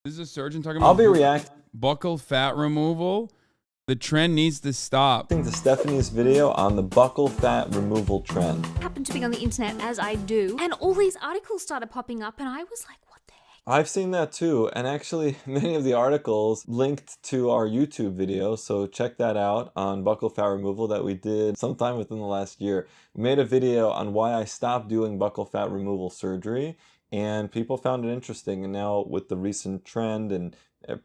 This is a surgeon talking I'll about be reacting buccal fat removal. The trend needs to stop. to Stephanie's video on the buccal fat removal trend. I happened to be on the internet as I do, and all these articles started popping up, and I was like, what the heck? I've seen that too, and actually many of the articles linked to our YouTube video, so check that out on buccal fat removal that we did sometime within the last year. We made a video on why I stopped doing buccal fat removal surgery, and people found it interesting, and now with the recent trend and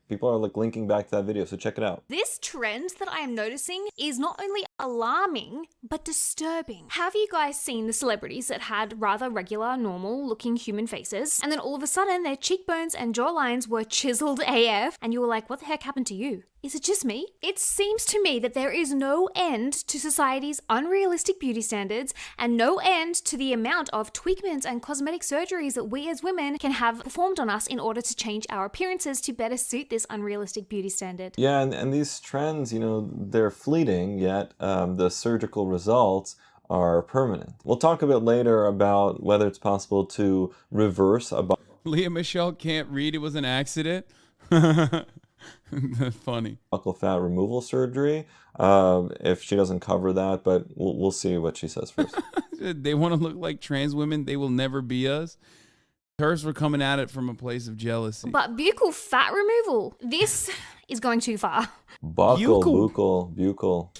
people are like linking back to that video, so check it out. This trend that I am noticing is not only alarming, but disturbing. Have you guys seen the celebrities that had rather regular, normal looking human faces, and then all of a sudden their cheekbones and jawlines were chiseled AF, and you were like, what the heck happened to you? Is it just me? It seems to me that there is no end to society's unrealistic beauty standards and no end to the amount of tweakments and cosmetic surgeries that we as women can have performed on us in order to change our appearances to better suit this unrealistic beauty standard. Yeah, and these trends, you know, they're fleeting, yet the surgical results are permanent. We'll talk a bit later about whether it's possible to reverse a Leah Michelle can't read. It was an accident. That's funny. buccal fat removal surgery if she doesn't cover that, but we'll see what she says first. They want to look like trans women. They will never be us. Hers were coming at it from a place of jealousy. But buccal fat removal, this is going too far, Buccal.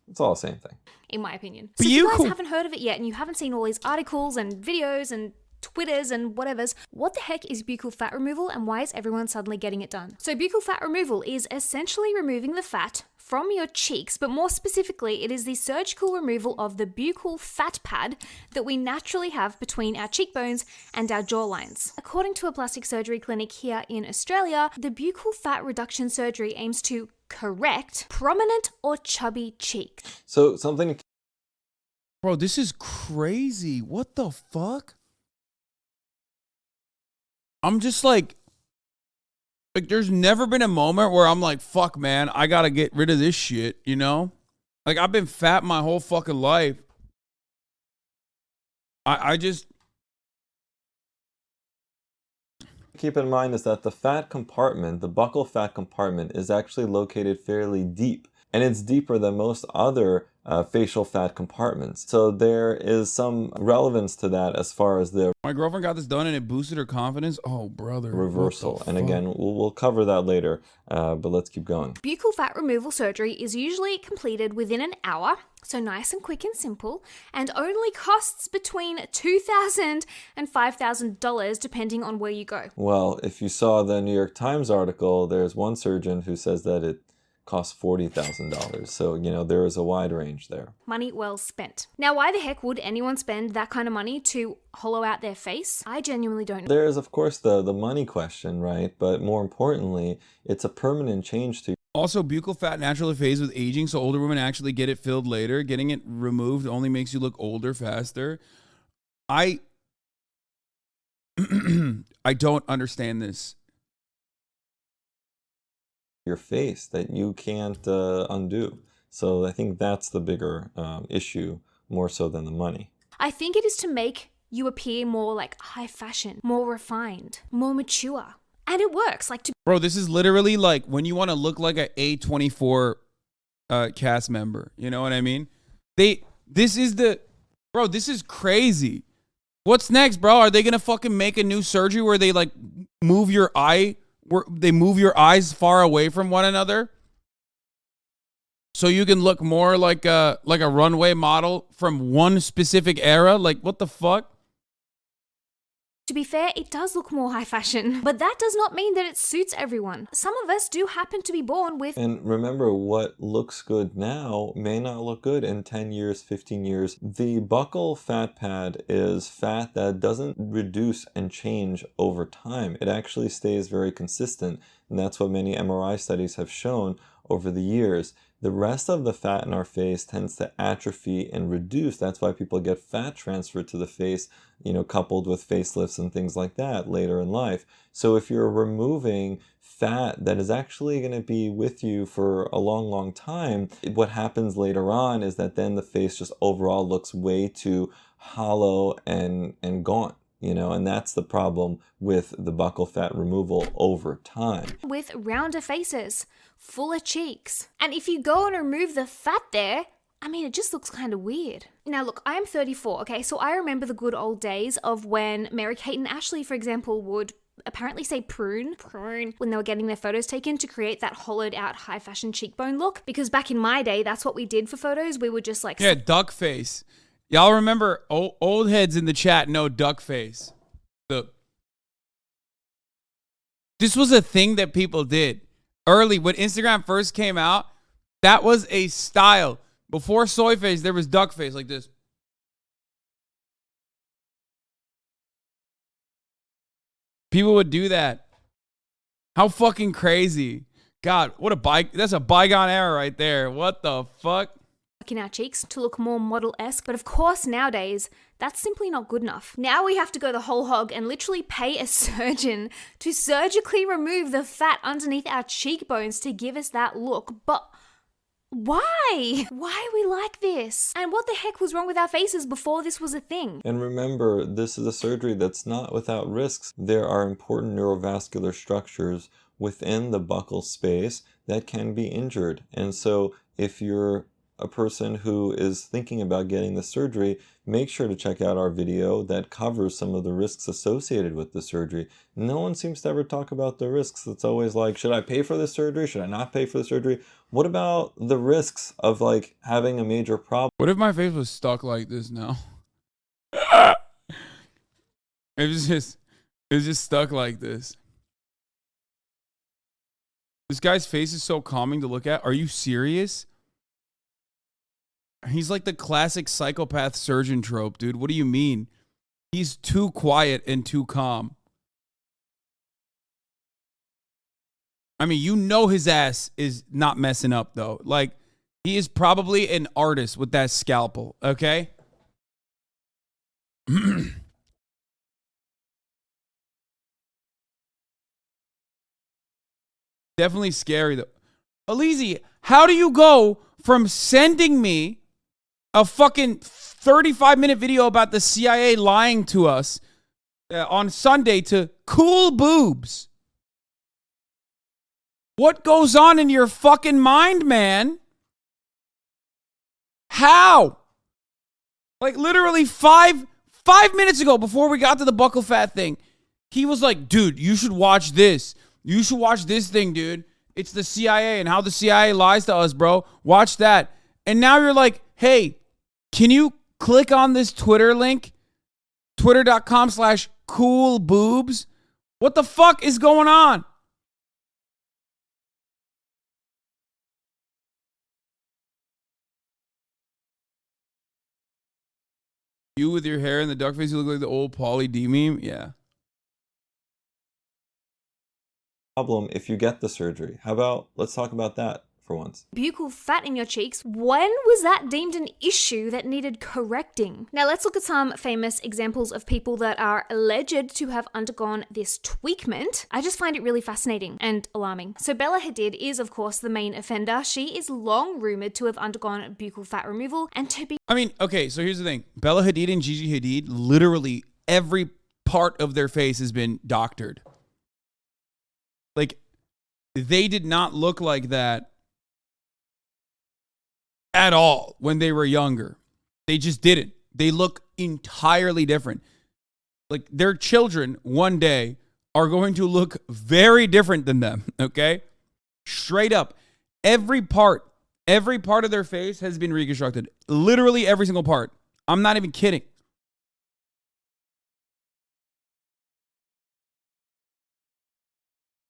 It's all the same thing. in my opinion. So if you guys Buccal. haven't heard of it yet and you haven't seen all these articles and videos and Twitters and whatevers, what the heck is buccal fat removal and why is everyone suddenly getting it done? So buccal fat removal is essentially removing the fat from your cheeks, but more specifically, it is the surgical removal of the buccal fat pad that we naturally have between our cheekbones and our jawlines. According to a plastic surgery clinic here in Australia, the buccal fat reduction surgery aims to correct prominent or chubby cheeks. So something Bro, this is crazy. What the fuck? I'm just like there's never been a moment where I'm like, fuck, man, I gotta get rid of this shit, you know? Like, I've been fat my whole fucking life. I just... keep in mind is that the fat compartment, the buccal fat compartment, is actually located fairly deep, and it's deeper than most other facial fat compartments. So there is some relevance to that as far as the My girlfriend got this done and it boosted her confidence. Oh, brother. reversal. And again, we'll cover that later, but let's keep going. Buccal fat removal surgery is usually completed within an hour, so nice and quick and simple, and only costs between $2,000 and $5,000 depending on where you go. Well, if you saw the New York Times article, there's one surgeon who says that it costs $40,000. So, you know, there is a wide range there. Money well spent. Now, why the heck would anyone spend that kind of money to hollow out their face? I genuinely don't know. There is, of course, the money question, right? But more importantly, it's a permanent change to Also, buccal fat naturally fades with aging, so older women actually get it filled later. Getting it removed only makes you look older faster. I don't understand this. your face that you can't undo. So I think that's the bigger issue, more so than the money. I think it is to make you appear more like high fashion, more refined, more mature. And it works. Like, to Bro, this is literally like when you want to look like a A24 cast member. You know what I mean? This is crazy. What's next, bro? Are they going to fucking make a new surgery where they like move your eye, where they move your eyes far away from one another? So you can look more like a runway model from one specific era? Like, what the fuck? To be fair, it does look more high fashion, but that does not mean that it suits everyone. Some of us do happen to be born with... And remember, what looks good now may not look good in 10 years, 15 years. The buccal fat pad is fat that doesn't reduce and change over time. It actually stays very consistent, and that's what many MRI studies have shown over the years. The rest of the fat in our face tends to atrophy and reduce. That's why people get fat transferred to the face, you know, coupled with facelifts and things like that later in life. So if you're removing fat that is actually going to be with you for a long, long time, what happens later on is that then the face just overall looks way too hollow and gaunt. and that's the problem with the buccal fat removal over time. With rounder faces, fuller cheeks. And if you go and remove the fat there, I mean, it just looks kind of weird. Now look, I am 34, okay? So I remember the good old days of when Mary-Kate and Ashley, for example, would apparently say prune when they were getting their photos taken to create that hollowed out high fashion cheekbone look. Because back in my day, that's what we did for photos. We would just like... Yeah, duck face. Y'all remember, old heads in the chat know duck face. This was a thing that people did. Early, when Instagram first came out, that was a style. Before soy face, there was duck face like this. People would do that. How fucking crazy. God, what a that's a bygone era right there. What the fuck? In our cheeks to look more model-esque, but of course nowadays that's simply not good enough. Now we have to go the whole hog and literally pay a surgeon to surgically remove the fat underneath our cheekbones to give us that look. But why? Why are we like this? And what the heck was wrong with our faces before this was a thing? And remember, this is a surgery that's not without risks. There are important neurovascular structures within the buccal space that can be injured. And so if you're a person who is thinking about getting the surgery, make sure to check out our video that covers some of the risks associated with the surgery. No one seems to ever talk about the risks. It's always like, should I pay for the surgery? Should I not pay for the surgery? What about the risks of like having a major problem? What if my face was stuck like this now? It was just stuck like this. This guy's face is so calming to look at. Are you serious? He's like the classic psychopath surgeon trope, dude. What do you mean? He's too quiet and too calm. I mean, you know his ass is not messing up, though. Like, he is probably an artist with that scalpel, okay? Definitely scary, though. Alizi, how do you go from sending me a fucking 35-minute video about the CIA lying to us on Sunday to cool boobs? What goes on in your fucking mind, man? How? Like literally five minutes ago, before we got to the buccal fat thing, he was like, dude, you should watch this. You should watch this thing, dude. It's the CIA and how the CIA lies to us, bro. Watch that. And now you're like, hey, can you click on this Twitter link? Twitter.com/coolboobs. What the fuck is going on? You with your hair and the duck face, you look like the old Pauly D meme. Yeah. Problem if you get the surgery. How about, let's talk about that for once. Buccal fat in your cheeks. When was that deemed an issue that needed correcting? Now let's look at some famous examples of people that are alleged to have undergone this tweakment. I just find it really fascinating and alarming. So Bella Hadid is of course the main offender. She is long rumored to have undergone buccal fat removal and to be... I mean, okay, so here's the thing. Bella Hadid and Gigi Hadid, literally every part of their face has been doctored. Like, they did not look like that at all when they were younger. They just didn't. They look entirely different. Like, their children one day are going to look very different than them, okay? Straight up. Every part of their face has been reconstructed. Literally every single part. I'm not even kidding.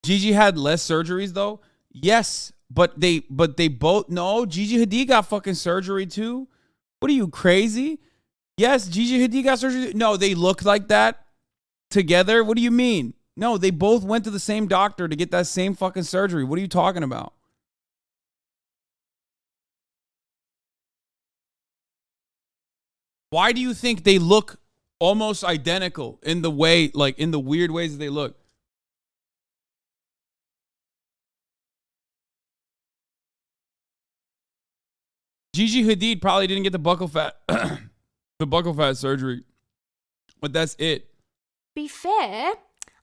Gigi had less surgeries though. Yes, but they both no. Gigi Hadid got fucking surgery too. What are you, crazy? Yes, Gigi Hadid got surgery. No, they look like that together. What do you mean? No, they both went to the same doctor to get that same fucking surgery. What are you talking about? Why do you think they look almost identical in the way, like in the weird ways that they look? Gigi Hadid probably didn't get the buccal fat surgery, but that's it. be fair,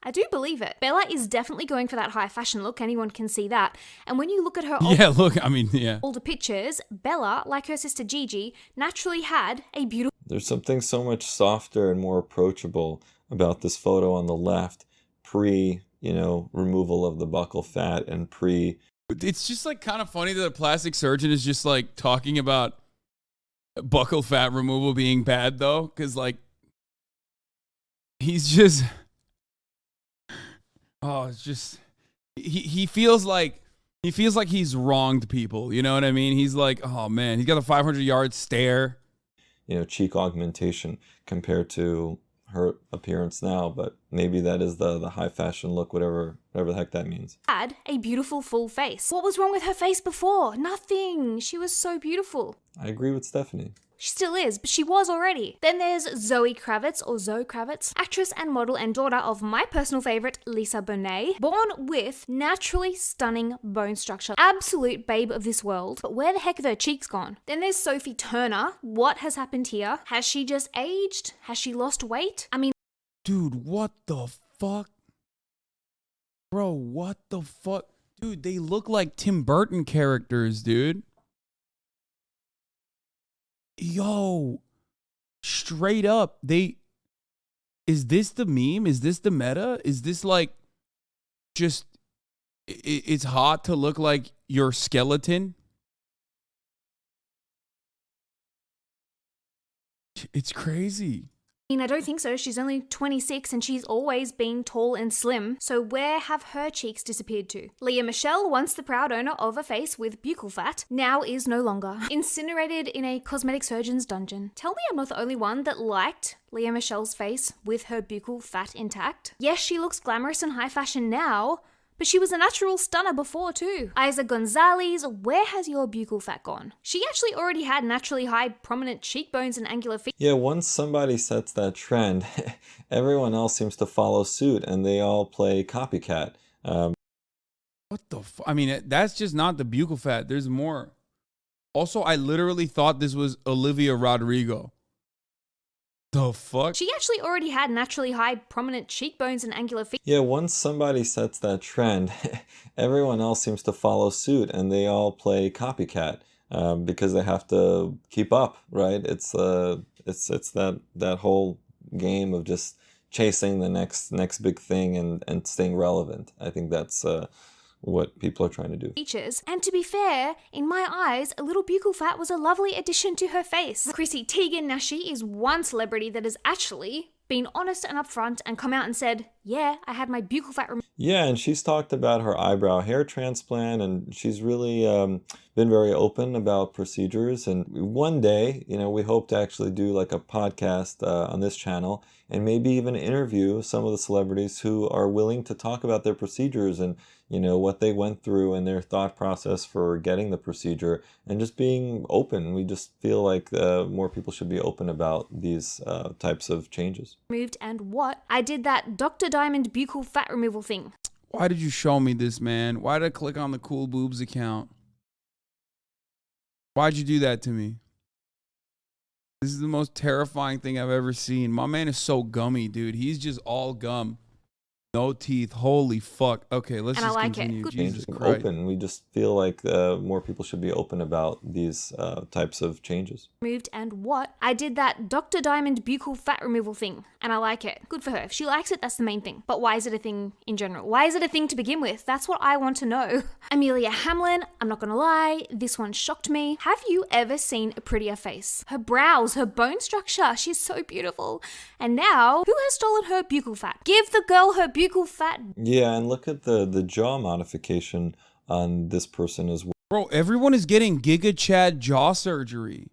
I do believe it. Bella is definitely going for that high fashion look. Anyone can see that. And when you look at her Yeah, look, I mean, yeah. older pictures, Bella, like her sister Gigi, naturally had a beautiful There's something so much softer and more approachable about this photo on the left, removal of the buccal fat and pre. It's just like kind of funny that a plastic surgeon is just like talking about buccal fat removal being bad though, because like he's just, oh, it's just he feels like he's wronged people. You know what I mean? He's like, oh man, he's got a 500-yard stare. Cheek augmentation compared to her appearance now, but maybe that is the high fashion look, whatever the heck that means. had a beautiful full face. What was wrong with her face before? Nothing. She was so beautiful. I agree with Stephanie. She still is, but she was already. Then there's Zoe Kravitz, actress and model and daughter of my personal favorite, Lisa Bonet, born with naturally stunning bone structure. Absolute babe of this world, but where the heck have her cheeks gone? Then there's Sophie Turner. What has happened here? Has she just aged? Has she lost weight? I mean, Dude, what the fuck? Bro, what the fuck? Dude, they look like Tim Burton characters, dude. Yo, straight up, is this the meme? Is this the meta? Is this like just, it's hot to look like your skeleton? It's crazy. I don't think so. She's only 26 and she's always been tall and slim. So where have her cheeks disappeared to? Leah Michelle, once the proud owner of a face with buccal fat, now is no longer. Incinerated in a cosmetic surgeon's dungeon. Tell me I'm not the only one that liked Leah Michelle's face with her buccal fat intact. Yes, she looks glamorous and high fashion now, but she was a natural stunner before too. Isa Gonzalez, where has your buccal fat gone? She actually already had naturally high prominent cheekbones and angular features. Yeah, once somebody sets that trend, everyone else seems to follow suit and they all play copycat. What the fuck? I mean, that's just not the buccal fat. There's more. Also, I literally thought this was Olivia Rodrigo. The fuck? She actually already had naturally high prominent cheekbones and angular features. Yeah, once somebody sets that trend, everyone else seems to follow suit and they all play copycat because they have to keep up, right? It's that whole game of just chasing the next big thing and staying relevant. I think that's what people are trying to do. And to be fair, in my eyes, a little buccal fat was a lovely addition to her face. Chrissy Teigen Nashi is one celebrity that has actually been honest and upfront and come out and said, yeah, I had my buccal fat removed. Yeah, and she's talked about her eyebrow hair transplant, and she's really been very open about procedures. And one day, we hope to actually do like a podcast on this channel and maybe even interview some of the celebrities who are willing to talk about their procedures and what they went through and their thought process for getting the procedure and just being open. We just feel like more people should be open about these types of changes. And what? I did that Dr. Diamond buccal fat removal thing. Why did you show me this, man? Why did I click on the Cool Boobs account? Why'd you do that to me? This is the most terrifying thing I've ever seen. My man is so gummy, dude. He's just all gum. No teeth. Holy fuck. Okay, let's just continue. Jesus Christ. Open. We just feel like more people should be open about these types of changes. And what? I did that Dr. Diamond buccal fat removal thing, and I like it. Good for her. If she likes it, that's the main thing. But why is it a thing in general? Why is it a thing to begin with? That's what I want to know. Amelia Hamlin, I'm not gonna lie, this one shocked me. Have you ever seen a prettier face? Her brows, her bone structure, she's so beautiful. And now, who has stolen her buccal fat? Give the girl her buccal fat. Yeah, and look at the jaw modification on this person as well. Bro, everyone is getting Giga Chad jaw surgery.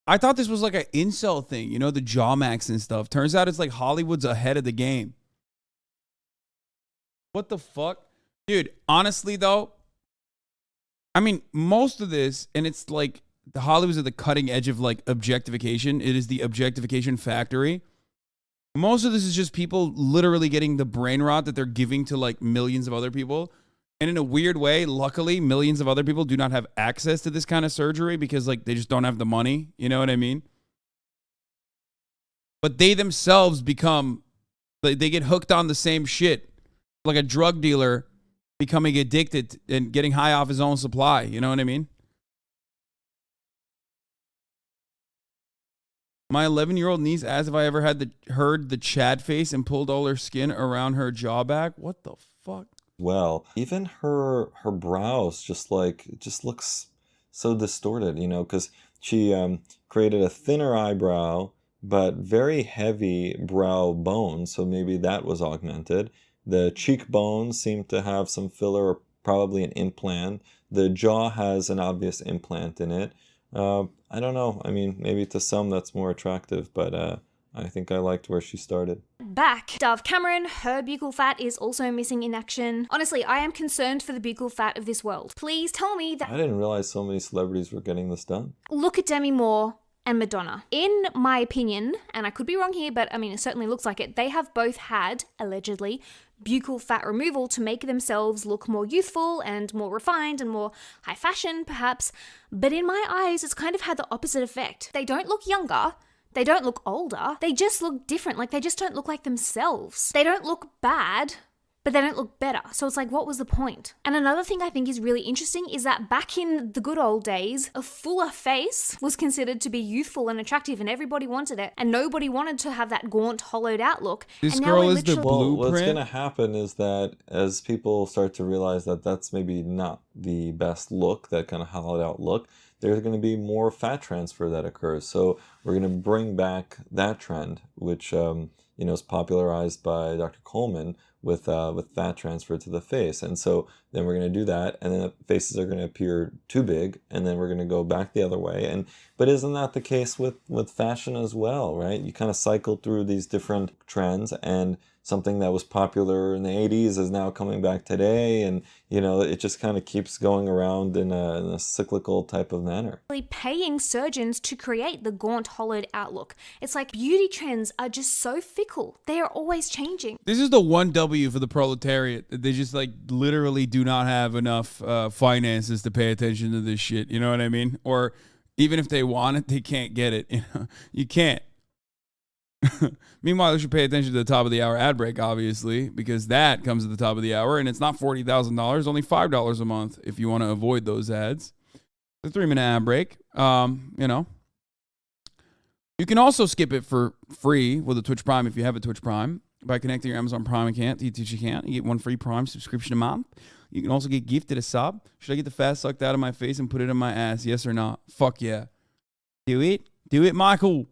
I thought this was like an incel thing, the jaw max and stuff. Turns out it's like Hollywood's ahead of the game. What the fuck? Dude, honestly though, I mean, most of this, and it's like the Hollywood's at the cutting edge of like objectification. It is the objectification factory. Most of this is just people literally getting the brain rot that they're giving to like millions of other people. And in a weird way, luckily, millions of other people do not have access to this kind of surgery because like they just don't have the money. You know what I mean? But they themselves become They get hooked on the same shit, like a drug dealer becoming addicted and getting high off his own supply. You know what I mean? My 11-year-old niece asked if I ever heard the Chad face and pulled all her skin around her jaw back. What the fuck? Well, even her brows just looks so distorted, you know, because she created a thinner eyebrow but very heavy brow bone, so maybe that was augmented. The cheekbones seem to have some filler or probably an implant. The jaw has an obvious implant in it. I don't know. I mean, maybe to some that's more attractive, but I think I liked where she started. Back. Dove Cameron, her buccal fat is also missing in action. Honestly, I am concerned for the buccal fat of this world. Please tell me that. I didn't realize so many celebrities were getting this done. Look at Demi Moore and Madonna. In my opinion, and I could be wrong here, but I mean, it certainly looks like it, they have both had, allegedly, buccal fat removal to make themselves look more youthful and more refined and more high fashion, perhaps. But in my eyes, it's kind of had the opposite effect. They don't look younger. They don't look older. They just look different. Like, they just don't look like themselves. They don't look bad, but they don't look better. So it's like, what was the point? And another thing I think is really interesting is that back in the good old days, a fuller face was considered to be youthful and attractive, and everybody wanted it. And nobody wanted to have that gaunt, hollowed out look. This and girl now is the Well, what's blueprint. going to happen is that as people start to realize that that's maybe not the best look, that kind of hollowed out look, there's going to be more fat transfer that occurs. So we're going to bring back that trend, which is popularized by Dr. Coleman with fat transfer to the face. And so then we're going to do that, and then the faces are going to appear too big, and then we're going to go back the other way. But isn't that the case with fashion as well, right? You kind of cycle through these different trends, and something that was popular in the 80s is now coming back today, and it just kind of keeps going around in a cyclical type of manner. Paying surgeons to create the gaunt, hollowed outlook. It's like beauty trends are just so fickle. They are always changing. This is the one W for the proletariat. They just like literally do not have enough finances to pay attention to this shit. You know what I mean? Or even if they want it, they can't get it. You can't. Meanwhile, you should pay attention to the top of the hour ad break, obviously, because that comes at the top of the hour, and it's not $40,000, only $5 a month if you want to avoid those ads. The 3-minute ad break. You can also skip it for free with a Twitch Prime if you have a Twitch Prime by connecting your Amazon Prime account to your Twitch account. You get one free Prime subscription a month. You can also get gifted a sub. Should I get the fat sucked out of my face and put it in my ass? Yes or not? Fuck yeah. Do it. Do it, Michael.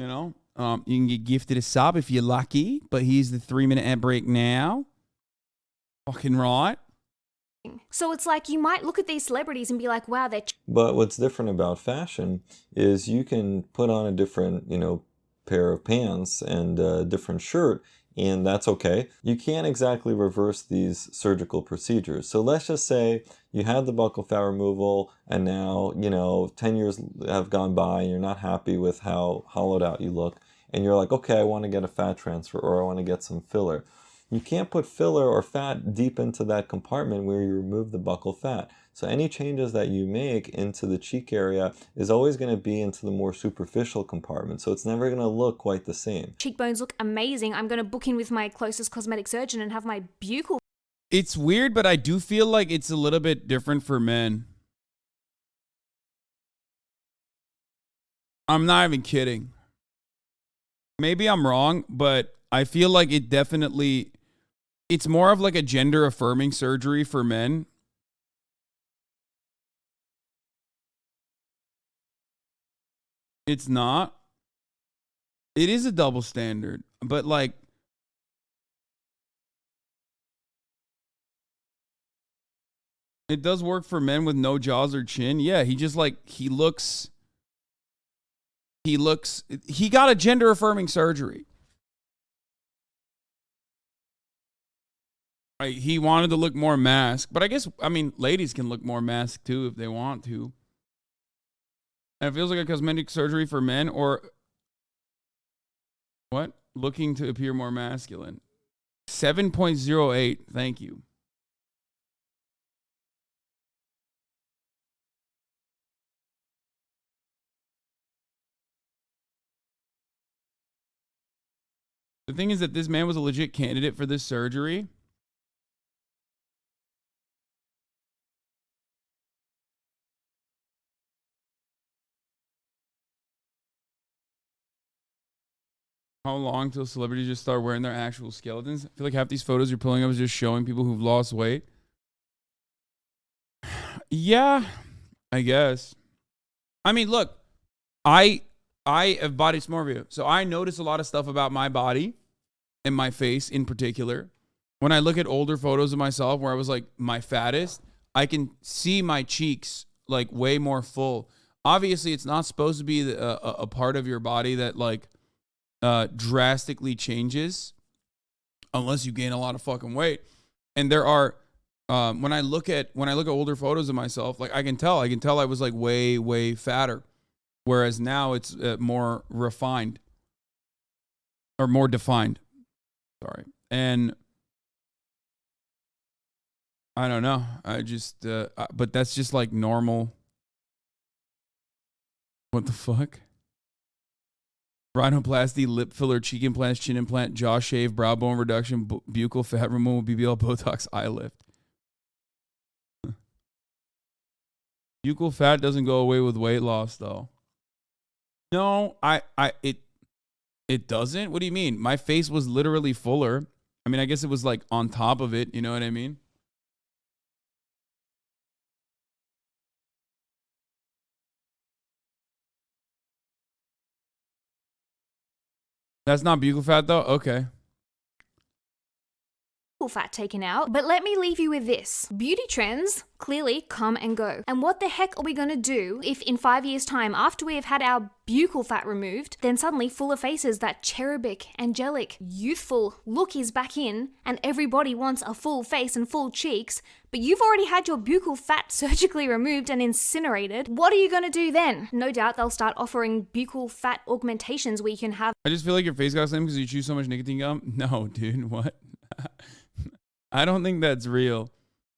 You can get gifted a sub if you're lucky, but here's the 3-minute ad break now. Fucking right. So it's like you might look at these celebrities and be like, wow, they're But what's different about fashion is you can put on a different, pair of pants and a different shirt, and that's okay. You can't exactly reverse these surgical procedures. So let's just say you had the buccal fat removal, and now, 10 years have gone by and you're not happy with how hollowed out you look, and you're like, okay, I want to get a fat transfer, or I want to get some filler. You can't put filler or fat deep into that compartment where you remove the buccal fat. So any changes that you make into the cheek area is always going to be into the more superficial compartment. So it's never going to look quite the same. cheekbones look amazing. I'm going to book in with my closest cosmetic surgeon and have my buccal It's weird, but I do feel like it's a little bit different for men. I'm not even kidding. Maybe I'm wrong, but I feel like it's more of like a gender affirming surgery for men. It's not. It is a double standard, but like, it does work for men with no jaws or chin. Yeah, he got a gender affirming surgery. Right, he wanted to look more masked, but I mean, ladies can look more masked too if they want to. And it feels like a cosmetic surgery for men, or what? Looking to appear more masculine. 7.08. Thank you. The thing is that this man was a legit candidate for this surgery. How long till celebrities just start wearing their actual skeletons? I feel like half these photos you're pulling up is just showing people who've lost weight. Yeah, I guess. I mean, look, I have body dysmorphia, so I notice a lot of stuff about my body and my face in particular. When I look at older photos of myself where I was like my fattest, I can see my cheeks like way more full. Obviously, it's not supposed to be a part of your body that like drastically changes unless you gain a lot of fucking weight. And there are when I look at older photos of myself, like I can tell I was like way fatter, whereas now it's more refined or more defined. Sorry. And I don't know. I just but that's just like normal. What the fuck? Rhinoplasty, lip filler, cheek implants, chin implant, jaw shave, brow bone reduction, buccal fat removal, BBL, Botox, eye lift. Buccal fat doesn't go away with weight loss, though. No, it doesn't. What do you mean? My face was literally fuller. I mean, I guess it was like on top of it. You know what I mean? That's not buccal fat, though? Okay. Fat taken out, but let me leave you with this. Beauty trends clearly come and go. And what the heck are we gonna do if in 5 years' time, after we have had our buccal fat removed, then suddenly fuller faces, that cherubic, angelic, youthful look is back in, and everybody wants a full face and full cheeks, but you've already had your buccal fat surgically removed and incinerated. What are you gonna do then? No doubt they'll start offering buccal fat augmentations where you can have. I just feel like your face got slim because you chew so much nicotine gum. No, dude, what? I don't think that's real.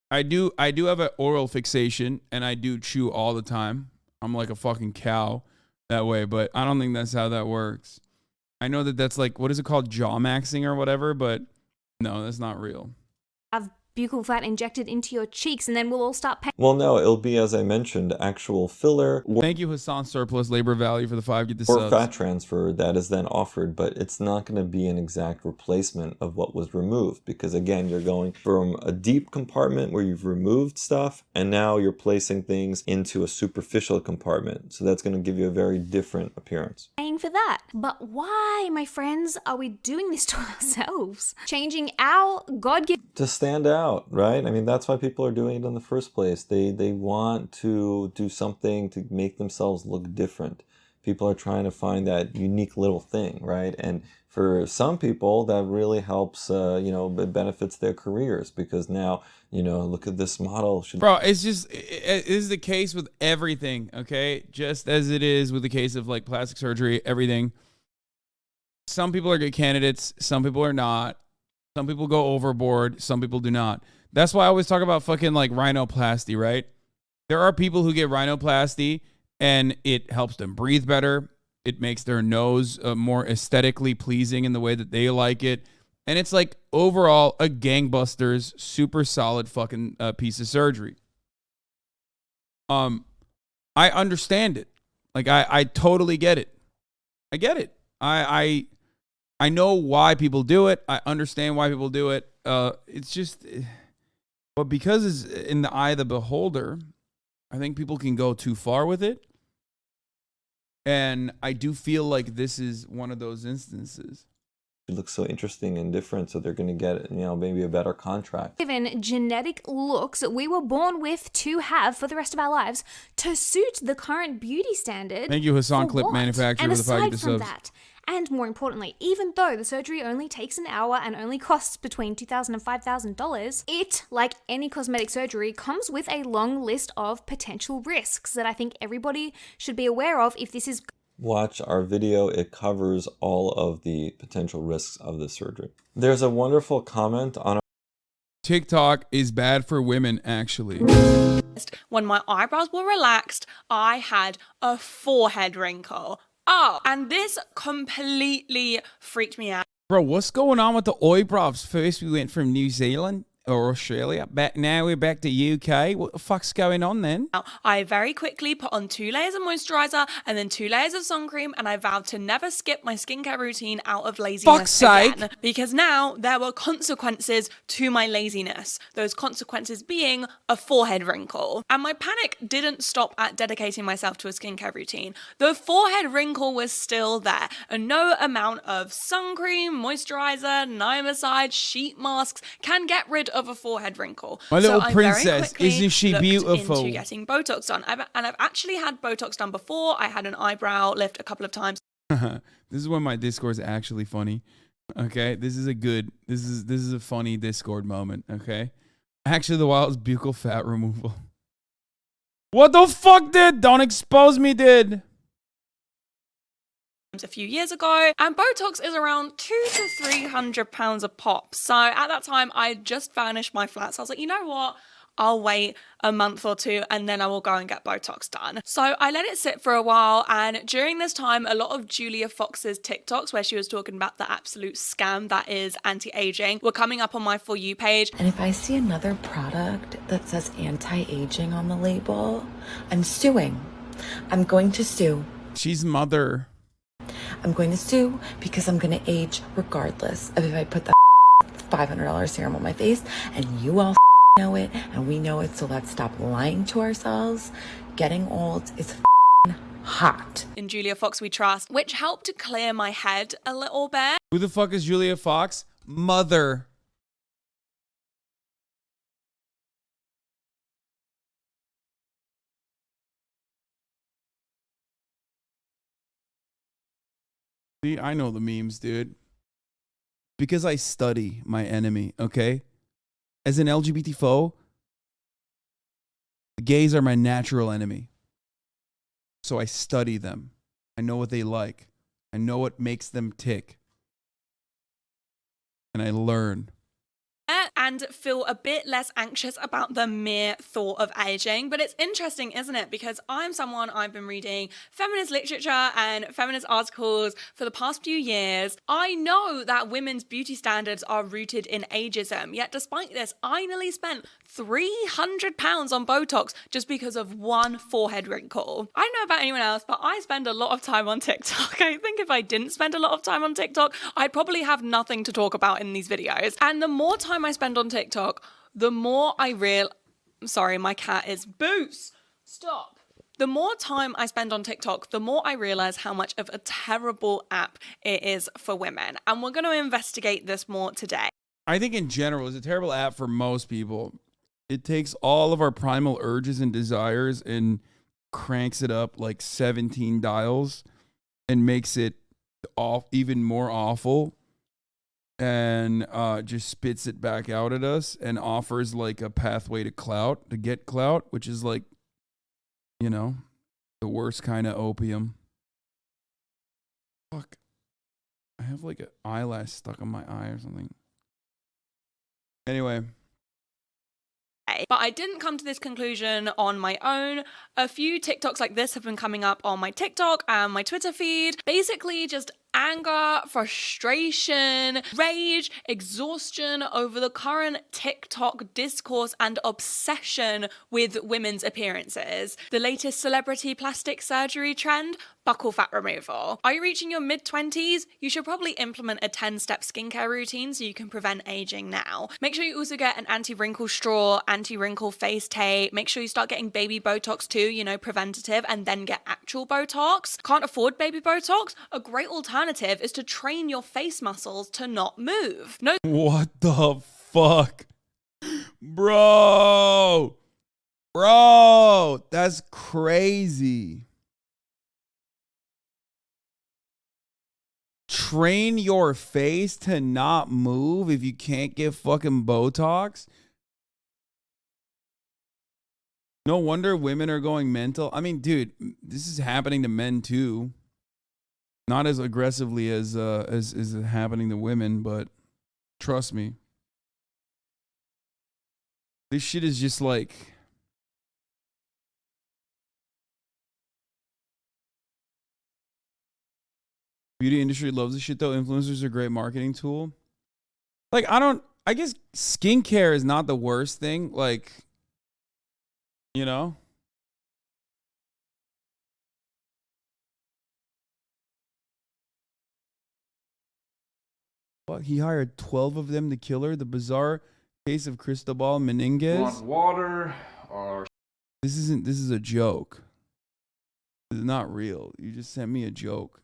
I do have an oral fixation and I do chew all the time. I'm like a fucking cow that way, but I don't think that's how that works. I know that that's like, what is it called? Jaw maxing or whatever, but no, that's not real. Have buccal fat injected into your cheeks and then we'll all start paying. Well, no, it'll be, as I mentioned, actual filler. Thank you, Hassan Surplus Labor Value, for the 5. Get the Or subs. fat transfer that is then offered, but it's not going to be an exact replacement of what was removed, because again, you're going from a deep compartment where you've removed stuff and now you're placing things into a superficial compartment, so that's going to give you a very different appearance. For that. But why, my friends, are we doing this to ourselves? Changing our God-given To stand out, right? I mean, that's why people are doing it in the first place. They want to do something to make themselves look different. People are trying to find that unique little thing, right? And for some people, that really helps, it benefits their careers, because now, look at this model. Bro, it's just, it is the case with everything, okay? Just as it is with the case of like plastic surgery, everything. Some people are good candidates. Some people are not. Some people go overboard. Some people do not. That's why I always talk about fucking like rhinoplasty, right? There are people who get rhinoplasty and it helps them breathe better. It makes their nose more aesthetically pleasing in the way that they like it. And it's like overall a gangbusters, super solid fucking piece of surgery. I understand it. Like I totally get it. I get it. I know why people do it. I understand why people do it. It's just, but because it's in the eye of the beholder, I think people can go too far with it. And I do feel like this is one of those instances. It looks so interesting and different, so they're going to get, maybe a better contract. given genetic looks we were born with to have for the rest of our lives to suit the current beauty standard. Thank you, Hassan For Clip what? Manufacturer, And for the 5 aside gift from subs. that, and more importantly, even though the surgery only takes an hour and only costs between $2,000 and $5,000, it, like any cosmetic surgery, comes with a long list of potential risks that I think everybody should be aware of if this is. Watch our video. It covers all of the potential risks of the surgery. There's a wonderful comment on our TikTok is bad for women, actually. When my eyebrows were relaxed, I had a forehead wrinkle. Oh, and this completely freaked me out. Bro, what's going on with the eyebrows? First we went from New Zealand or Australia. Now we're back to UK. What the fuck's going on then? I very quickly put on 2 layers of moisturizer and then 2 layers of sun cream, and I vowed to never skip my skincare routine out of laziness Fuck's sake. again. Because now there were consequences to my laziness. Those consequences being a forehead wrinkle. And my panic didn't stop at dedicating myself to a skincare routine. The forehead wrinkle was still there, and no amount of sun cream, moisturizer, niacinamide, sheet masks can get rid of a forehead wrinkle. My little I very princess, quickly isn't she looked beautiful? into getting Botox done. I've actually had Botox done before. I had an eyebrow lift a couple of times. This is when my Discord is actually funny. Okay, this is a funny Discord moment. Okay, actually, the wildest buccal fat removal. What the fuck, dude? Don't expose me, dude. A few years ago, and Botox is around £200 to £300 a pop. So at that time, I just furnished my flat. So I was like, you know what? I'll wait a month or two and then I will go and get Botox done. So I let it sit for a while, and during this time, a lot of Julia Fox's TikToks where she was talking about the absolute scam that is anti-aging were coming up on my For You page. And if I see another product that says anti-aging on the label, I'm suing. I'm going to sue. She's mother. I'm going to sue because I'm going to age regardless of if I put that $500 serum on my face, and you all know it and we know it, so let's stop lying to ourselves. Getting old is hot. In Julia Fox We Trust, which helped to clear my head a little bit. Who the fuck is Julia Fox? Mother. See, I know the memes, dude. Because I study my enemy, okay? As an LGBT foe, the gays are my natural enemy. So I study them. I know what they like. I know what makes them tick. And I learn. And feel a bit less anxious about the mere thought of aging. But it's interesting, isn't it? Because I've been reading feminist literature and feminist articles for the past few years. I know that women's beauty standards are rooted in ageism. Yet despite this, I nearly spent £300 on Botox just because of one forehead wrinkle. I don't know about anyone else, but I spend a lot of time on TikTok. I think if I didn't spend a lot of time on TikTok, I'd probably have nothing to talk about in these videos. And the more time I spend on TikTok, the more I sorry, my cat is Boots. Stop. The more time I spend on TikTok, the more I realize how much of a terrible app it is for women. And we're going to investigate this more today. I think in general, it's a terrible app for most people. It takes all of our primal urges and desires and cranks it up like 17 dials and makes it even more awful. And just spits it back out at us and offers like a pathway to clout, to get clout, which is like, you know, the worst kind of opium. Fuck. I have like an eyelash stuck on my eye or something. Anyway. But I didn't come to this conclusion on my own. A few TikToks like this have been coming up on my TikTok and my Twitter feed. Basically just anger, frustration, rage, exhaustion over the current TikTok discourse and obsession with women's appearances. The latest celebrity plastic surgery trend, buccal fat removal. Are you reaching your mid-20s? You should probably implement a 10-step skincare routine so you can prevent aging now. Make sure you also get an anti-wrinkle straw, anti-wrinkle face tape. Make sure you start getting baby Botox too, you know, preventative, and then get actual Botox. Can't afford baby Botox? A great alternative is to train your face muscles to not move. No. What the fuck? Bro, that's crazy. Train your face to not move if you can't get fucking Botox? No wonder women are going mental. I mean, dude, this is happening to men too. Not as aggressively as is happening to women, but trust me. This shit is just like Beauty industry loves this shit though. Influencers are a great marketing tool. Like, I guess skincare is not the worst thing. Like, you know? What? He hired 12 of them to kill her? The bizarre case of Cristobal Menendez? You want water or... This is a joke. This is not real. You just sent me a joke.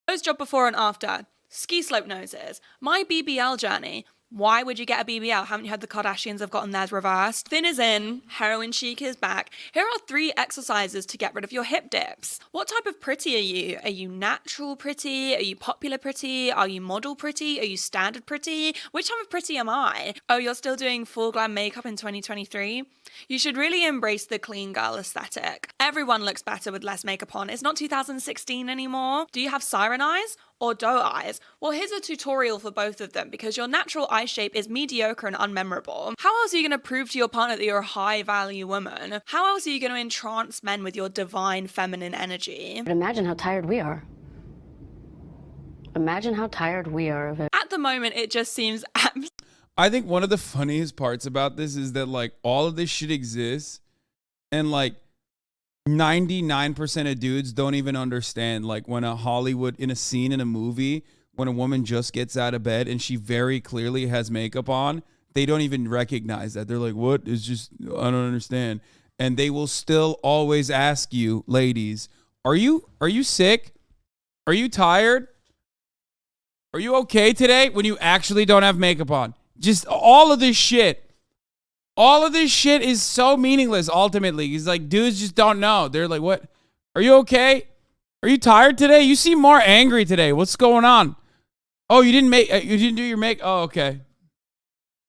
Nose job before and after. Ski slope noses. My BBL journey. Why would you get a BBL? Haven't you heard the Kardashians have gotten theirs reversed? Thin is in, heroin chic is back. Here are 3 exercises to get rid of your hip dips. What type of pretty are you? Are you natural pretty? Are you popular pretty? Are you model pretty? Are you standard pretty? Which type of pretty am I? Oh, you're still doing full glam makeup in 2023? You should really embrace the clean girl aesthetic. Everyone looks better with less makeup on. It's not 2016 anymore. Do you have siren eyes or doe eyes? Well, here's a tutorial for both of them because your natural eye shape is mediocre and unmemorable. How else are you going to prove to your partner that you're a high value woman? How else are you going to entrance men with your divine feminine energy? But imagine how tired we are. Imagine how tired we are of it. At the moment, it just seems I think one of the funniest parts about this is that like all of this shit exists and like 99% of dudes don't even understand like when a Hollywood in a scene in a movie, when a woman just gets out of bed and she very clearly has makeup on, they don't even recognize that. They're like, what? It's just, I don't understand. And they will still always ask you, ladies, are you sick? Are you tired? Are you okay today? When you actually don't have makeup on. Just all of this shit. All of this shit is so meaningless ultimately. He's like, dudes just don't know. They're like, what? Are you okay? Are you tired today? You seem more angry today. What's going on? Oh, you didn't do your make. Oh, okay.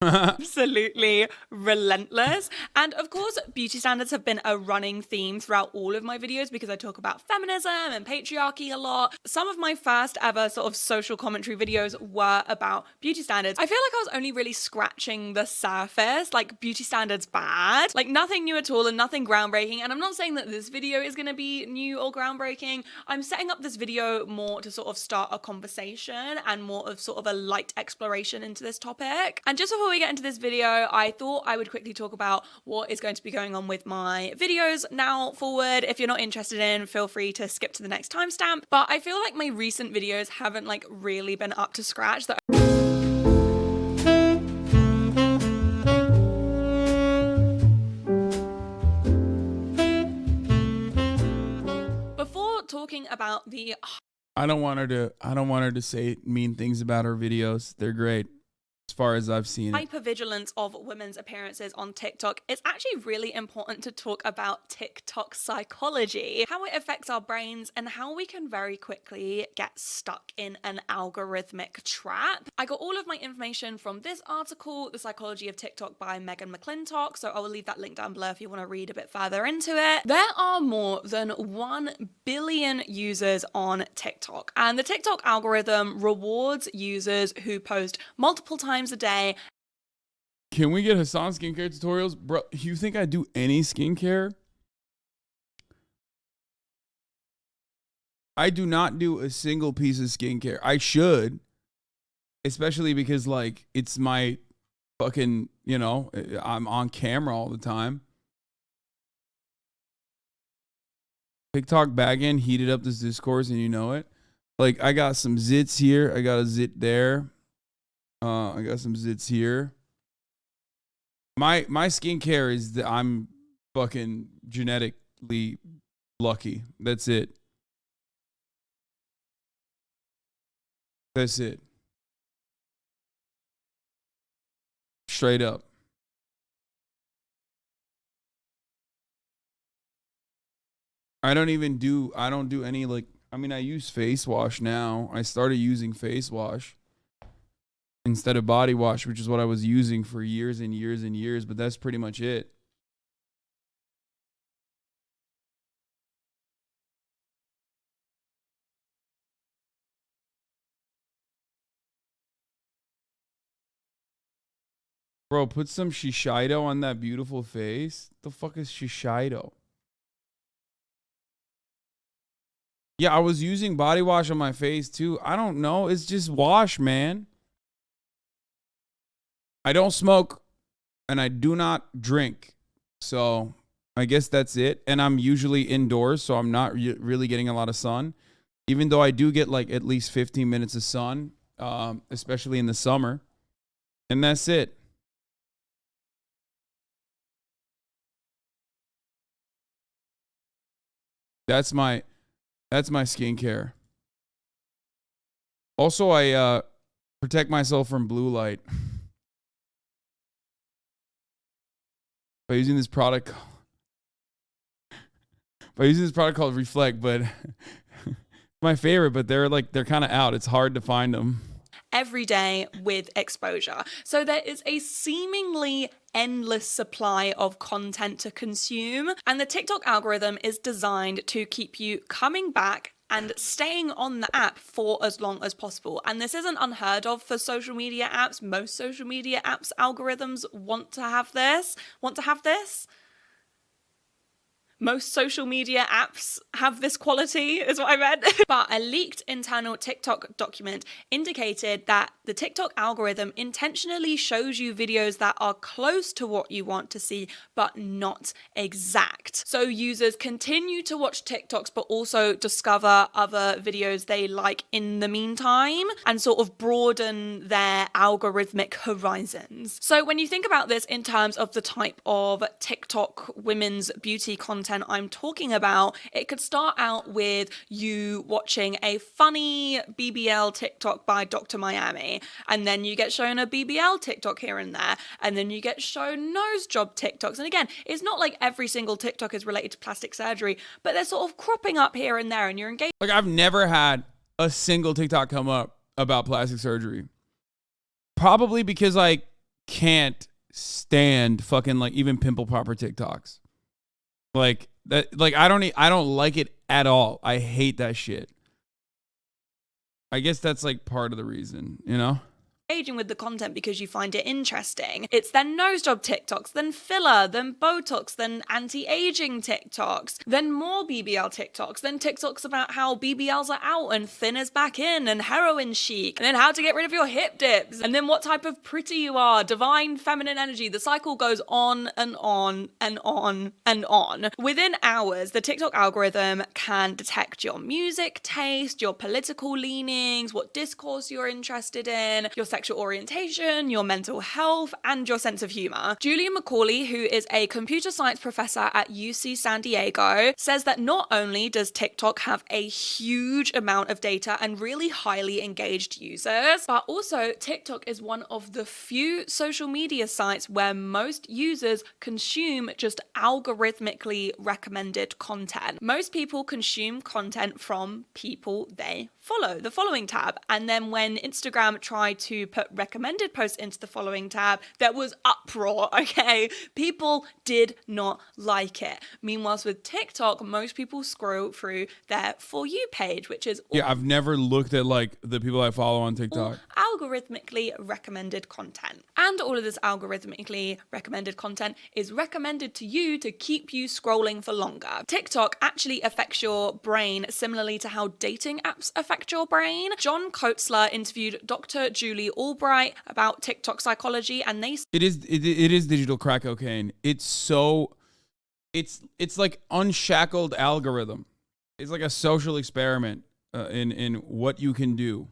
absolutely relentless. And of course, beauty standards have been a running theme throughout all of my videos because I talk about feminism and patriarchy a lot. Some of my first ever sort of social commentary videos were about beauty standards. I feel like I was only really scratching the surface, like beauty standards bad, like nothing new at all and nothing groundbreaking. And I'm not saying that this video is going to be new or groundbreaking. I'm setting up this video more to sort of start a conversation and more of sort of a light exploration into this topic. And just before we get into this video, I thought I would quickly talk about what is going to be going on with my videos now forward. If you're not interested in, feel free to skip to the next timestamp. But I feel like my recent videos haven't like really been up to scratch. Before talking about the I don't want her to say mean things about her videos. They're great. As far as I've seen it. Hypervigilance of women's appearances on TikTok, it's actually really important to talk about TikTok psychology, how it affects our brains, and how we can very quickly get stuck in an algorithmic trap. I got all of my information from this article, The Psychology of TikTok by Megan McClintock, so I will leave that link down below if you want to read a bit further into it. There are more than 1 billion users on TikTok, and the TikTok algorithm rewards users who post multiple times a day. Can we get Hasan skincare tutorials? Bro, you think I do any skincare? I do not do a single piece of skincare. I should. Especially because, like, it's my fucking, you know, I'm on camera all the time. TikTok backend heated up this discourse and you know it. Like, I got some zits here. I got a zit there. I got some zits here. My skincare is that I'm fucking genetically lucky. That's it. That's it. Straight up. I don't do any like, I mean, I use face wash now. I started using face wash instead of body wash, which is what I was using for years and years and years, but that's pretty much it. Bro, put some Shiseido on that beautiful face. The fuck is Shiseido? Yeah, I was using body wash on my face too. I don't know. It's just wash, man. I don't smoke and I do not drink. So I guess that's it. And I'm usually indoors, so I'm not really getting a lot of sun. Even though I do get like at least 15 minutes of sun, especially in the summer. And that's it. That's my skincare. Also, I protect myself from blue light by using this product called Reflect, but my favorite, but they're kind of out. It's hard to find them. Every day with exposure. So there is a seemingly endless supply of content to consume, and the TikTok algorithm is designed to keep you coming back and staying on the app for as long as possible. And this isn't unheard of for social media apps. Most social media apps algorithms want to have this. Most social media apps have this quality, is what I meant. But a leaked internal TikTok document indicated that the TikTok algorithm intentionally shows you videos that are close to what you want to see, but not exact. So users continue to watch TikToks, but also discover other videos they like in the meantime and sort of broaden their algorithmic horizons. So when you think about this in terms of the type of TikTok women's beauty content I'm talking about, it could start out with you watching a funny BBL TikTok by Dr. Miami, and then you get shown a BBL TikTok here and there, and then you get shown nose job TikToks. And again, it's not like every single TikTok is related to plastic surgery, but they're sort of cropping up here and there, and you're engaged. Like, I've never had a single TikTok come up about plastic surgery. Probably because I can't stand fucking like even pimple popper TikToks. Like that, like I don't like it at all. I hate that shit. I guess that's like part of the reason, you know? Engaging with the content because you find it interesting. It's then nose job TikToks, then filler, then Botox, then anti-aging TikToks, then more BBL TikToks, then TikToks about how BBLs are out and thin is back in and heroin chic, and then how to get rid of your hip dips, and then what type of pretty you are, divine feminine energy. The cycle goes on and on and on and on. Within hours, the TikTok algorithm can detect your music taste, your political leanings, what discourse you're interested in, your sexual orientation, your mental health, and your sense of humor. Julia McCauley, who is a computer science professor at UC San Diego, says that not only does TikTok have a huge amount of data and really highly engaged users, but also TikTok is one of the few social media sites where most users consume just algorithmically recommended content. Most people consume content from people they follow, the following tab. And then when Instagram tried to put recommended posts into the following tab, there was uproar, okay? People did not like it. Meanwhile, with TikTok, most people scroll through their For You page, which is Yeah, I've never looked at like the people I follow on TikTok. Algorithmically recommended content. And all of this algorithmically recommended content is recommended to you to keep you scrolling for longer. TikTok actually affects your brain similarly to how dating apps affect your brain. John Kotzler interviewed Dr. Julie Albright about TikTok psychology, and they It is digital crack cocaine. It's like unshackled algorithm. It's like a social experiment in what you can do.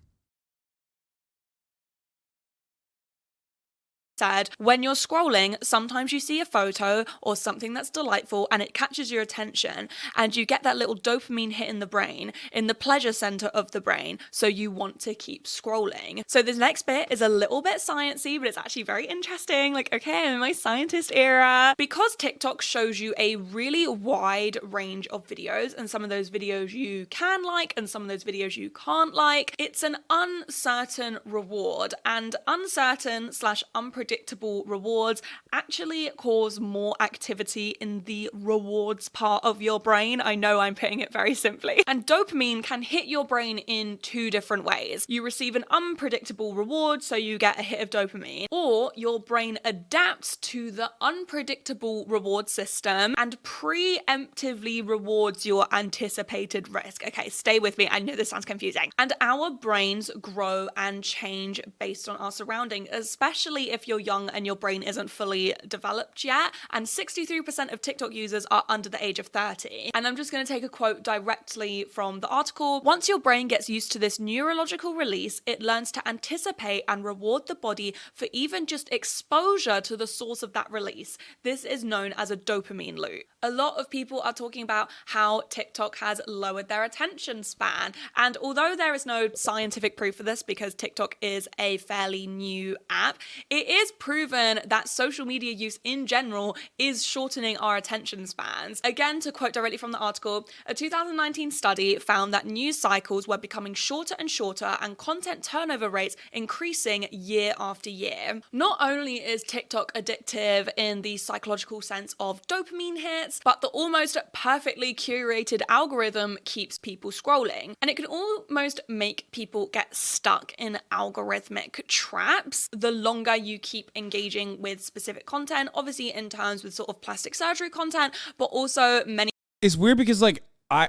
said, when you're scrolling, sometimes you see a photo or something that's delightful and it catches your attention and you get that little dopamine hit in the brain, in the pleasure center of the brain, so you want to keep scrolling. So this next bit is a little bit sciencey, but it's actually very interesting. Like, okay, I'm in my scientist era. Because TikTok shows you a really wide range of videos, and some of those videos you can like and some of those videos you can't like, it's an uncertain reward, and uncertain/unpredictable predictable rewards actually cause more activity in the rewards part of your brain. I know I'm putting it very simply. And dopamine can hit your brain in two different ways. You receive an unpredictable reward, so you get a hit of dopamine, or your brain adapts to the unpredictable reward system and preemptively rewards your anticipated risk. Okay, stay with me. I know this sounds confusing. And our brains grow and change based on our surrounding, especially if you're young and your brain isn't fully developed yet. And 63% of TikTok users are under the age of 30. And I'm just going to take a quote directly from the article. Once your brain gets used to this neurological release, it learns to anticipate and reward the body for even just exposure to the source of that release. This is known as a dopamine loop. A lot of people are talking about how TikTok has lowered their attention span. And although there is no scientific proof for this because TikTok is a fairly new app, it is proven that social media use in general is shortening our attention spans. Again, to quote directly from the article, a 2019 study found that news cycles were becoming shorter and shorter and content turnover rates increasing year after year. Not only is TikTok addictive in the psychological sense of dopamine hits, but the almost perfectly curated algorithm keeps people scrolling. And it can almost make people get stuck in algorithmic traps the longer you keep engaging with specific content, obviously in terms with sort of plastic surgery content, but also many. It's weird because like I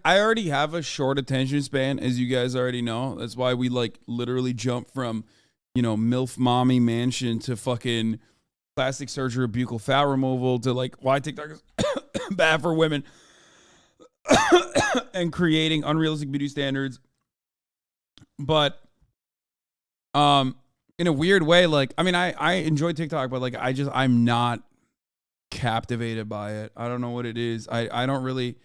already have a short attention span, as you guys already know. That's why we like literally jump from, you know, MILF mommy mansion to fucking plastic surgery, buccal fat removal to like why TikTok is bad for women and creating unrealistic beauty standards. But in a weird way, like I mean I enjoy TikTok, but like I'm not captivated by it. I don't know what it is. I don't really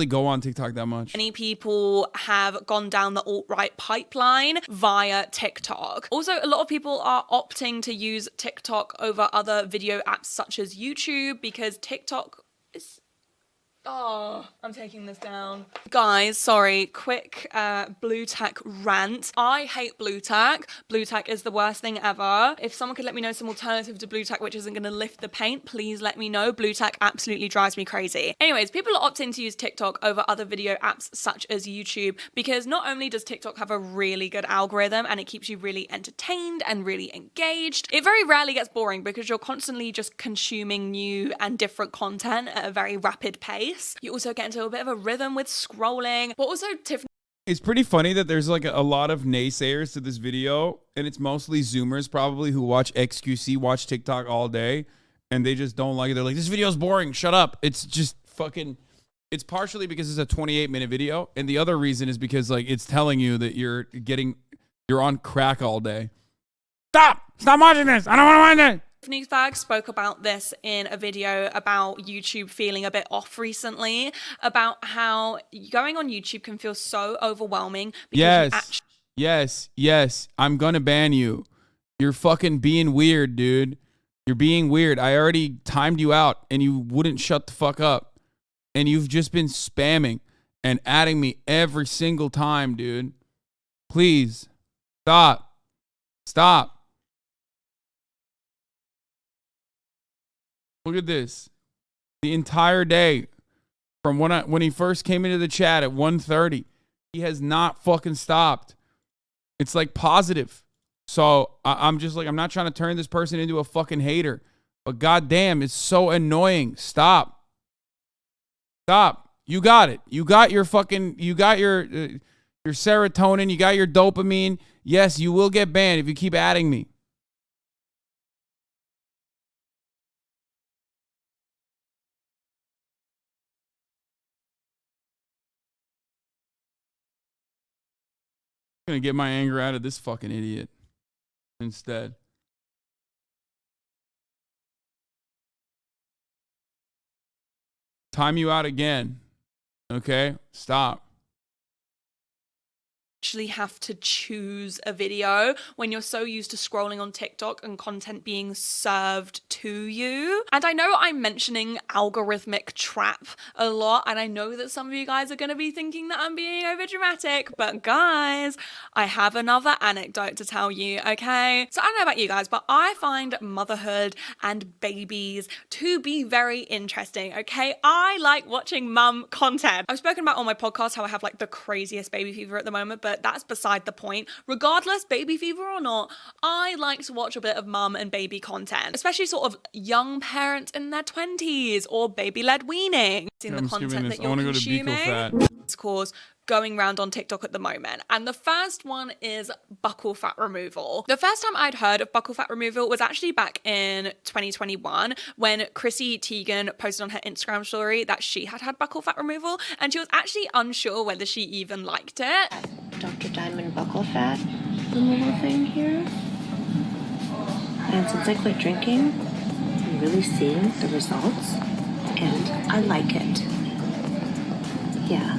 go on TikTok that much. Many people have gone down the alt-right pipeline via TikTok. Also, a lot of people are opting to use TikTok over other video apps such as YouTube because TikTok is... Oh, I'm taking this down. Guys, sorry, quick blue tack rant. I hate blue tack. Blue tack is the worst thing ever. If someone could let me know some alternative to blue tack which isn't going to lift the paint, please let me know. Blue tack absolutely drives me crazy. Anyways, people are opting to use TikTok over other video apps such as YouTube because not only does TikTok have a really good algorithm and it keeps you really entertained and really engaged, it very rarely gets boring because you're constantly just consuming new and different content at a very rapid pace. You also get into a bit of a rhythm with scrolling, but also Tiffany. It's pretty funny that there's like a lot of naysayers to this video, and it's mostly Zoomers probably who watch XQC, watch TikTok all day, and they just don't like it. They're like, this video's boring, shut up. It's just fucking, it's partially because it's a 28-minute video, and the other reason is because like it's telling you that you're on crack all day. Stop watching this. I don't want to watch it. Newsbag spoke about this in a video about YouTube feeling a bit off recently, about how going on YouTube can feel so overwhelming. Yes. I'm gonna ban you. You're fucking being weird, dude. You're being weird. I already timed you out and you wouldn't shut the fuck up. And you've just been spamming and adding me every single time, dude. Please. Stop. Look at this. The entire day from when he first came into the chat at 1:30, he has not fucking stopped. It's like positive. So I'm just like, I'm not trying to turn this person into a fucking hater, but goddamn, it's so annoying. Stop. You got it. You got your serotonin. You got your dopamine. Yes, you will get banned if you keep adding me. Gonna get my anger out of this fucking idiot instead. Time you out again. Okay? Stop. actually have to choose a video when you're so used to scrolling on TikTok and content being served to you. And I know I'm mentioning algorithmic trap a lot, and I know that some of you guys are going to be thinking that I'm being over dramatic, but guys, I have another anecdote to tell you, okay? So I don't know about you guys, but I find motherhood and babies to be very interesting, okay? I like watching mum content. I've spoken about on my podcast how I have like the craziest baby fever at the moment, but that's beside the point. Regardless, baby fever or not, I like to watch a bit of mum and baby content, especially sort of young parents in their 20s or baby-led weaning. In the content that you're consuming, it's cause going around on TikTok at the moment. And the first one is buccal fat removal. The first time I'd heard of buccal fat removal was actually back in 2021 when Chrissy Teigen posted on her Instagram story that she had had buccal fat removal, and she was actually unsure whether she even liked it. Dr. Diamond buccal fat removal thing here. And since I quit drinking, I'm really seeing the results, and I like it. Yeah.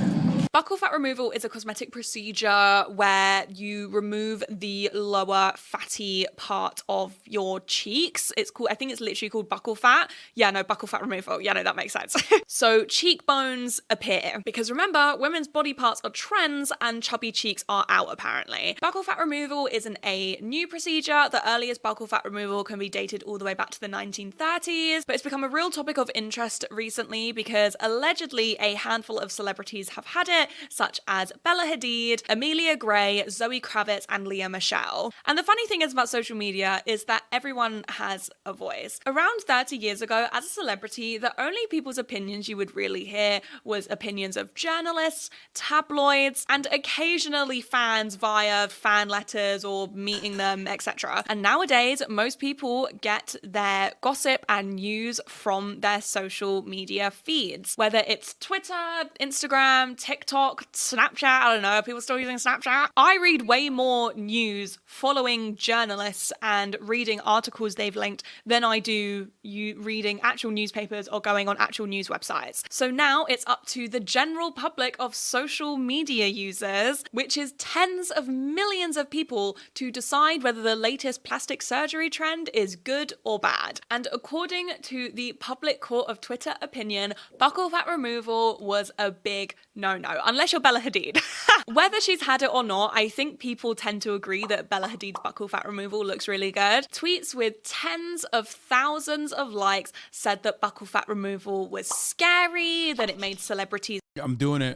Buccal fat removal is a cosmetic procedure where you remove the lower fatty part of your cheeks. It's called, I think it's literally called buccal fat. Yeah, no, buccal fat removal. Yeah, no, that makes sense. So cheekbones appear because remember, women's body parts are trends and chubby cheeks are out apparently. Buccal fat removal isn't a new procedure. The earliest buccal fat removal can be dated all the way back to the 1930s, but it's become a real topic of interest recently because allegedly a handful of celebrities have had it, such as Bella Hadid, Amelia Gray, Zoe Kravitz, and Lea Michele. And the funny thing is about social media is that everyone has a voice. Around 30 years ago, as a celebrity, the only people's opinions you would really hear was opinions of journalists, tabloids, and occasionally fans via fan letters or meeting them, etc. And nowadays, most people get their gossip and news from their social media feeds, whether it's Twitter, Instagram, TikTok, Snapchat, I don't know, are people still using Snapchat? I read way more news following journalists and reading articles they've linked than I do you reading actual newspapers or going on actual news websites. So now it's up to the general public of social media users, which is tens of millions of people, to decide whether the latest plastic surgery trend is good or bad. And according to the public court of Twitter opinion, buccal fat removal was a big no-no, unless you're Bella Hadid. Whether she's had it or not, I think people tend to agree that Bella Hadid's buccal fat removal looks really good. Tweets with tens of thousands of likes said that buccal fat removal was scary, that it made celebrities I'm doing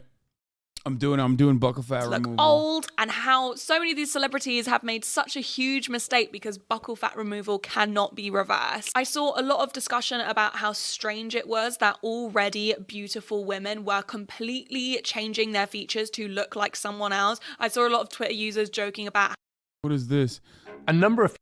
buccal fat look removal. old, and how so many of these celebrities have made such a huge mistake because buccal fat removal cannot be reversed. I saw a lot of discussion about how strange it was that already beautiful women were completely changing their features to look like someone else. I saw a lot of Twitter users joking about What is this? A number of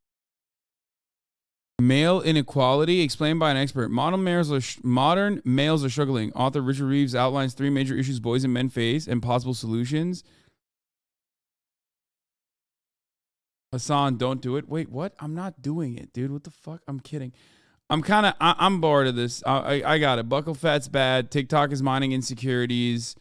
Male inequality explained by an expert. Modern males are struggling. Author Richard Reeves outlines 3 major issues boys and men face and possible solutions. Hassan, don't do it. Wait, what? I'm not doing it, dude. What the fuck? I'm kidding. I'm bored of this. I got it. Buccal fat's bad. TikTok is mining insecurities.